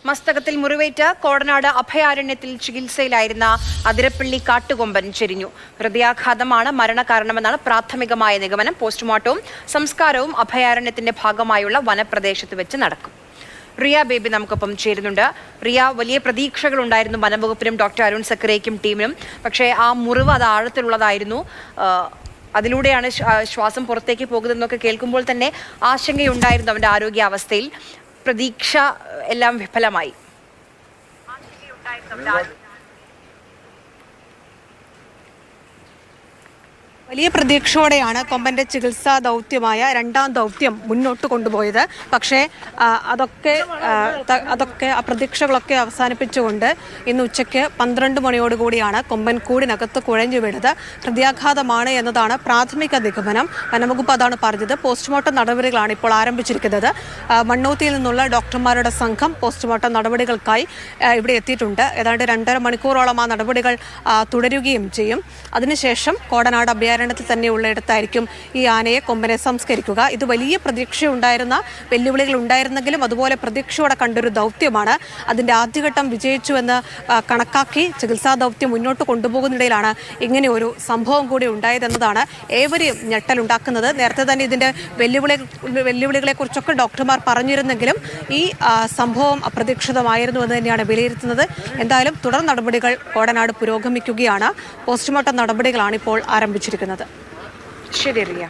മസ്തകത്തിൽ മുറിവേറ്റ് കോടനാട് അഭയാരണ്യത്തിൽ ചികിത്സയിലായിരുന്ന അതിരപ്പള്ളി കാട്ടുകൊമ്പൻ ചെരിഞ്ഞു. ഹൃദയാഘാതമാണ് മരണകാരണമെന്നാണ് പ്രാഥമികമായ നിഗമനം. പോസ്റ്റ്മോർട്ടവും സംസ്കാരവും അഭയാരണ്യത്തിന്റെ ഭാഗമായുള്ള വനപ്രദേശത്ത് വെച്ച് നടക്കും. റിയ ബേബി നമുക്കൊപ്പം ചേരുന്നുണ്ട്. റിയ, വലിയ പ്രതീക്ഷകളുണ്ടായിരുന്നു വനംവകുപ്പിനും ഡോക്ടർ അരുൺ സക്കറേക്കും ടീമിനും. പക്ഷേ ആ മുറിവ് അത് ആഴത്തിലുള്ളതായിരുന്നു. അതിലൂടെയാണ് ശ്വാസം പുറത്തേക്ക് പോകുന്നതെന്നൊക്കെ കേൾക്കുമ്പോൾ തന്നെ ആശങ്കയുണ്ടായിരുന്നു അവൻ്റെ ആരോഗ്യാവസ്ഥയിൽ. പ്രതീക്ഷ എല്ലാം വിഫലമായി. വലിയ പ്രതീക്ഷയോടെയാണ് കൊമ്പൻ്റെ ചികിത്സാ ദൗത്യമായ രണ്ടാം ദൗത്യം മുന്നോട്ട് കൊണ്ടുപോയത്. പക്ഷേ അതൊക്കെ ആ പ്രതീക്ഷകളൊക്കെ അവസാനിപ്പിച്ചുകൊണ്ട് ഇന്ന് ഉച്ചയ്ക്ക് 12 മണിയോടുകൂടിയാണ് കൊമ്പൻ കൂടിനകത്ത് കുഴഞ്ഞു വീണത്. ഹൃദയാഘാതമാണ് എന്നതാണ് പ്രാഥമിക നിഗമനം. വനംവകുപ്പ് അതാണ് പറഞ്ഞത്. പോസ്റ്റ്മോർട്ടം നടപടികളാണ് ഇപ്പോൾ ആരംഭിച്ചിരിക്കുന്നത്. മണ്ണൂത്തിയിൽ നിന്നുള്ള ഡോക്ടർമാരുടെ സംഘം പോസ്റ്റ്മോർട്ടം നടപടികൾക്കായി ഇവിടെ എത്തിയിട്ടുണ്ട്. ഏതാണ്ട് 2.5 മണിക്കൂറോളം ആ നടപടികൾ തുടരുകയും ചെയ്യും. അതിനുശേഷം കോടനാട് അഭയാരണ്യത്തിൽ തന്നെയുള്ളയിടത്തായിരിക്കും ഈ ആനയെ കൊമ്പനെ സംസ്കരിക്കുക. ഇത് വലിയ പ്രതീക്ഷയുണ്ടായിരുന്ന, വെല്ലുവിളികൾ ഉണ്ടായിരുന്നെങ്കിലും അതുപോലെ പ്രതീക്ഷയോടെ കണ്ടൊരു ദൗത്യമാണ്. അതിൻ്റെ ആദ്യഘട്ടം വിജയിച്ചുവെന്ന് കണക്കാക്കി ചികിത്സാ ദൗത്യം മുന്നോട്ട് കൊണ്ടുപോകുന്നിടയിലാണ് ഇങ്ങനെ ഒരു സംഭവം കൂടി ഉണ്ടായതെന്നതാണ് ഏവരെയും ഞെട്ടലുണ്ടാക്കുന്നത്. നേരത്തെ തന്നെ ഇതിൻ്റെ വെല്ലുവിളികളെക്കുറിച്ചൊക്കെ ഡോക്ടർമാർ പറഞ്ഞിരുന്നെങ്കിലും ഈ സംഭവം അപ്രതീക്ഷിതമായിരുന്നു എന്ന് തന്നെയാണ് വിലയിരുത്തുന്നത്. എന്തായാലും തുടർ നടപടികൾ കോടനാട് പുരോഗമിക്കുകയാണ്. പോസ്റ്റ്മോർട്ടം നടപടികളാണ് ഇപ്പോൾ ആരംഭിച്ചിരിക്കുന്നത്. ശരി റിയ.